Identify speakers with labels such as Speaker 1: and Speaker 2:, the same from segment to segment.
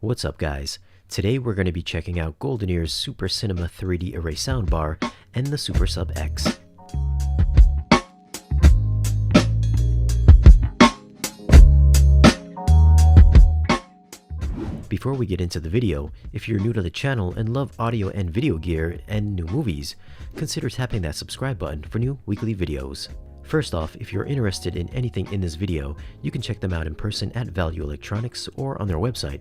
Speaker 1: What's up guys? Today we're going to be checking out GoldenEar's SuperCinema 3D Array Soundbar and the SuperSub X. Before we get into the video, if you're new to the channel and love audio and video gear and new movies, consider tapping that subscribe button for new weekly videos. First off, if you're interested in anything in this video, you can check them out in person at Value Electronics or on their website.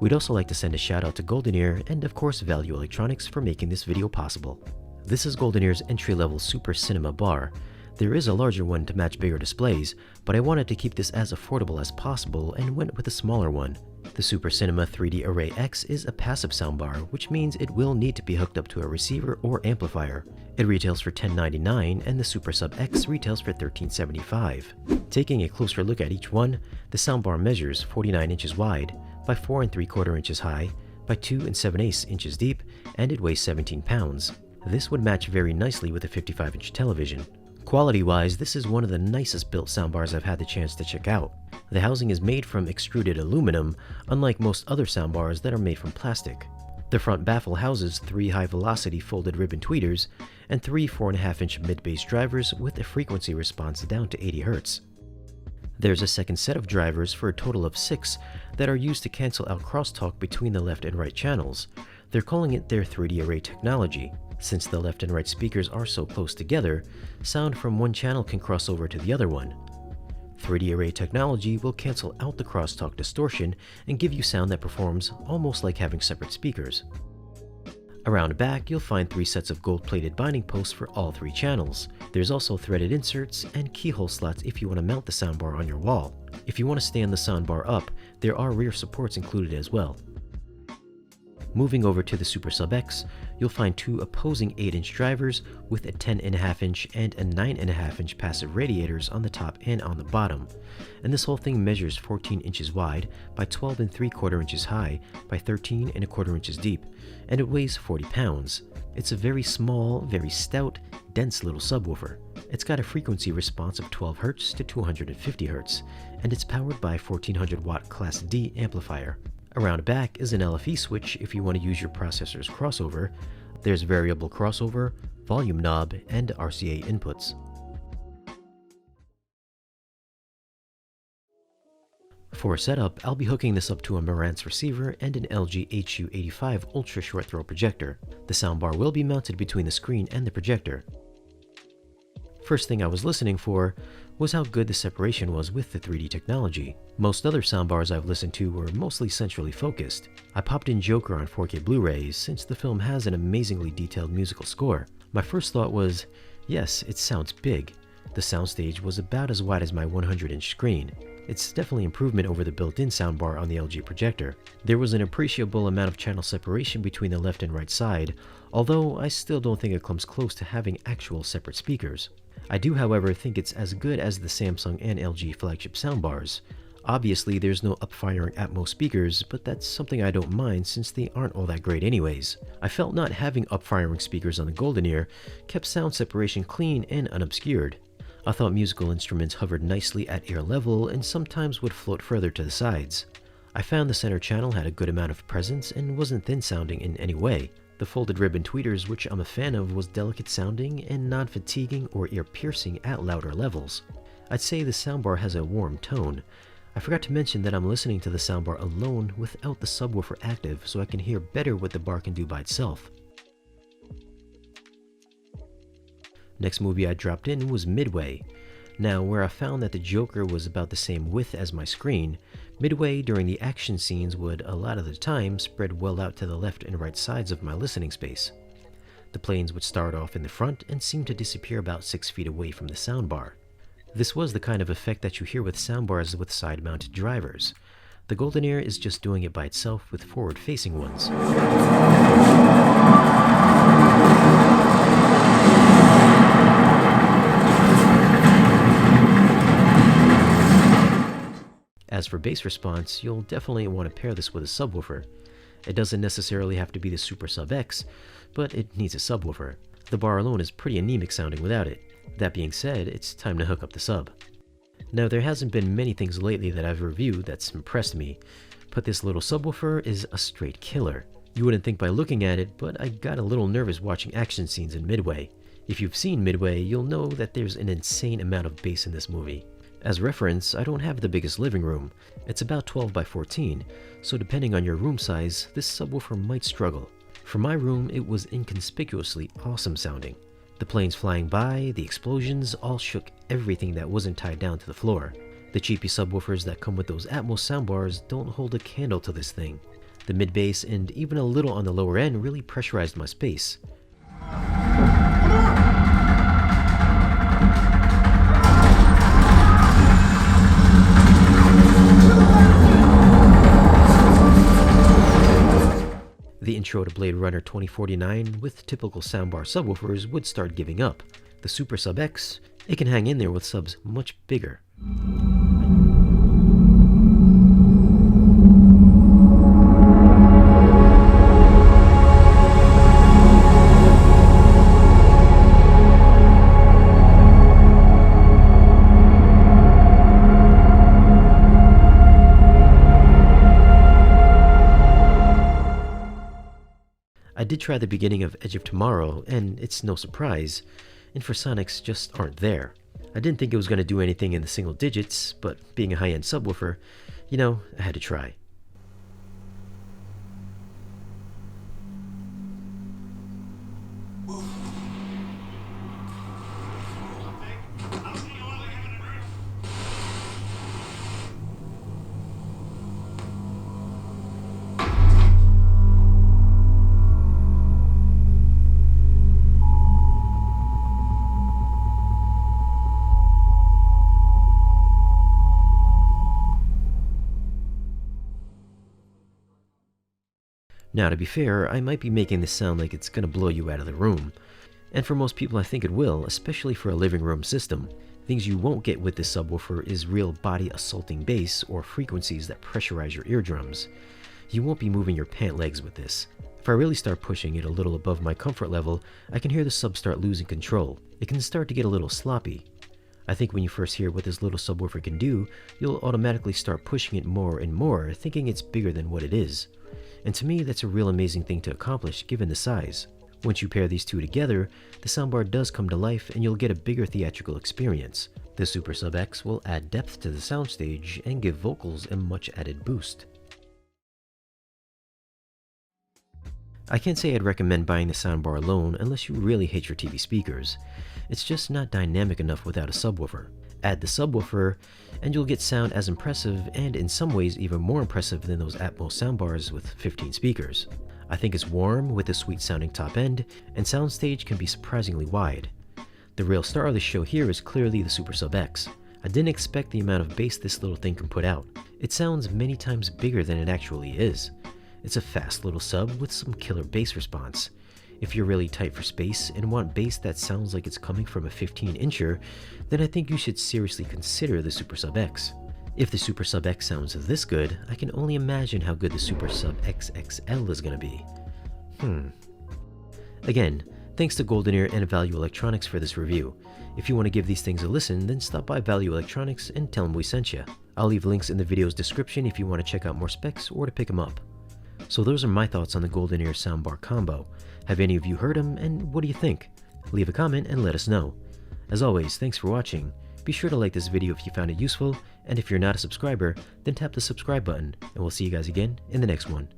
Speaker 1: We'd also like to send a shout out to GoldenEar and of course Value Electronics for making this video possible. This is GoldenEar's entry-level SuperCinema bar. There is a larger one to match bigger displays, but I wanted to keep this as affordable as possible and went with a smaller one. The SuperCinema 3D Array X is a passive soundbar, which means it will need to be hooked up to a receiver or amplifier. It retails for $10.99 and the SuperSub X retails for $13.75. Taking a closer look at each one, the soundbar measures 49 inches wide by 4 3/4 inches high by 2 7/8 inches deep, and it weighs 17 pounds. This would match very nicely with a 55-inch television. Quality-wise, this is one of the nicest built soundbars I've had the chance to check out. The housing is made from extruded aluminum, unlike most other soundbars that are made from plastic. The front baffle houses 3 high-velocity folded ribbon tweeters and 3 4.5-inch mid-bass drivers with a frequency response down to 80 Hz. There's a second set of drivers for a total of 6 that are used to cancel out crosstalk between the left and right channels. They're calling it their 3D array technology. Since the left and right speakers are so close together, sound from one channel can cross over to the other one. 3D array technology will cancel out the crosstalk distortion and give you sound that performs almost like having separate speakers. Around back, you'll find 3 sets of gold-plated binding posts for all 3 channels. There's also threaded inserts and keyhole slots if you want to mount the soundbar on your wall. If you want to stand the soundbar up, there are rear supports included as well. Moving over to the SuperSub X, you'll find 2 opposing 8-inch drivers with a 10.5-inch and a 9.5-inch passive radiators on the top and on the bottom. And this whole thing measures 14 inches wide by 12 3/4 inches high by 13 1/4 inches deep, and it weighs 40 pounds. It's a very small, very stout, dense little subwoofer. It's got a frequency response of 12 Hz to 250 Hz, and it's powered by a 1400 watt Class D amplifier. Around back is an LFE switch if you want to use your processor's crossover. There's variable crossover, volume knob, and RCA inputs. For setup, I'll be hooking this up to a Marantz receiver and an LG HU85 ultra short throw projector. The soundbar will be mounted between the screen and the projector. First thing I was listening for was how good the separation was with the 3D technology. Most other soundbars I've listened to were mostly centrally focused. I popped in Joker on 4K Blu-rays since the film has an amazingly detailed musical score. My first thought was, yes, it sounds big. The soundstage was about as wide as my 100-inch screen. It's definitely improvement over the built-in soundbar on the LG projector. There was an appreciable amount of channel separation between the left and right side, although I still don't think it comes close to having actual separate speakers. I do, however, think it's as good as the Samsung and LG flagship soundbars. Obviously, there's no up-firing Atmos speakers, but that's something I don't mind since they aren't all that great anyways. I felt not having up-firing speakers on the GoldenEar kept sound separation clean and unobscured. I thought musical instruments hovered nicely at ear level and sometimes would float further to the sides. I found the center channel had a good amount of presence and wasn't thin-sounding in any way. The folded ribbon tweeters, which I'm a fan of, was delicate sounding and non-fatiguing or ear-piercing at louder levels. I'd say the soundbar has a warm tone. I forgot to mention that I'm listening to the soundbar alone without the subwoofer active, so I can hear better what the bar can do by itself. Next movie I dropped in was Midway. Now, where I found that the Joker was about the same width as my screen, Midway during the action scenes would, a lot of the time, spread well out to the left and right sides of my listening space. The planes would start off in the front and seem to disappear about 6 feet away from the soundbar. This was the kind of effect that you hear with soundbars with side-mounted drivers. The GoldenEar is just doing it by itself with forward-facing ones. As for bass response, you'll definitely want to pair this with a subwoofer. It doesn't necessarily have to be the SuperSub X, but it needs a subwoofer. The bar alone is pretty anemic sounding without it. That being said, it's time to hook up the sub. Now, there hasn't been many things lately that I've reviewed that's impressed me, but this little subwoofer is a straight killer. You wouldn't think by looking at it, but I got a little nervous watching action scenes in Midway. If you've seen Midway, you'll know that there's an insane amount of bass in this movie. As reference, I don't have the biggest living room. It's about 12 by 14, so depending on your room size, this subwoofer might struggle. For my room, it was inconspicuously awesome sounding. The planes flying by, the explosions, all shook everything that wasn't tied down to the floor. The cheapy subwoofers that come with those Atmos soundbars don't hold a candle to this thing. The mid-bass and even a little on the lower end really pressurized my space. The intro to Blade Runner 2049 with typical soundbar subwoofers would start giving up. The SuperSub X, it can hang in there with subs much bigger. I did try the beginning of Edge of Tomorrow, and it's no surprise, infrasonics just aren't there. I didn't think it was going to do anything in the single digits, but being a high-end subwoofer, you know, I had to try. Now, to be fair, I might be making this sound like it's gonna blow you out of the room. And for most people I think it will, especially for a living room system. Things you won't get with this subwoofer is real body assaulting bass or frequencies that pressurize your eardrums. You won't be moving your pant legs with this. If I really start pushing it a little above my comfort level, I can hear the sub start losing control. It can start to get a little sloppy. I think when you first hear what this little subwoofer can do, you'll automatically start pushing it more and more, thinking it's bigger than what it is. And to me, that's a real amazing thing to accomplish given the size. Once you pair these two together, the soundbar does come to life and you'll get a bigger theatrical experience. The SuperSub X will add depth to the soundstage and give vocals a much added boost. I can't say I'd recommend buying the soundbar alone unless you really hate your TV speakers. It's just not dynamic enough without a subwoofer. Add the subwoofer, and you'll get sound as impressive and in some ways even more impressive than those Atmos soundbars with 15 speakers. I think it's warm with a sweet sounding top end, and soundstage can be surprisingly wide. The real star of the show here is clearly the SuperSub X. I didn't expect the amount of bass this little thing can put out. It sounds many times bigger than it actually is. It's a fast little sub with some killer bass response. If you're really tight for space and want bass that sounds like it's coming from a 15-incher, then I think you should seriously consider the SuperSub X. If the SuperSub X sounds this good, I can only imagine how good the SuperSub XXL is going to be. Again, thanks to GoldenEar and Value Electronics for this review. If you want to give these things a listen, then stop by Value Electronics and tell them we sent you. I'll leave links in the video's description if you want to check out more specs or to pick them up. So those are my thoughts on the GoldenEar soundbar combo. Have any of you heard them, and what do you think? Leave a comment and let us know. As always, thanks for watching. Be sure to like this video if you found it useful, and if you're not a subscriber, then tap the subscribe button, and we'll see you guys again in the next one.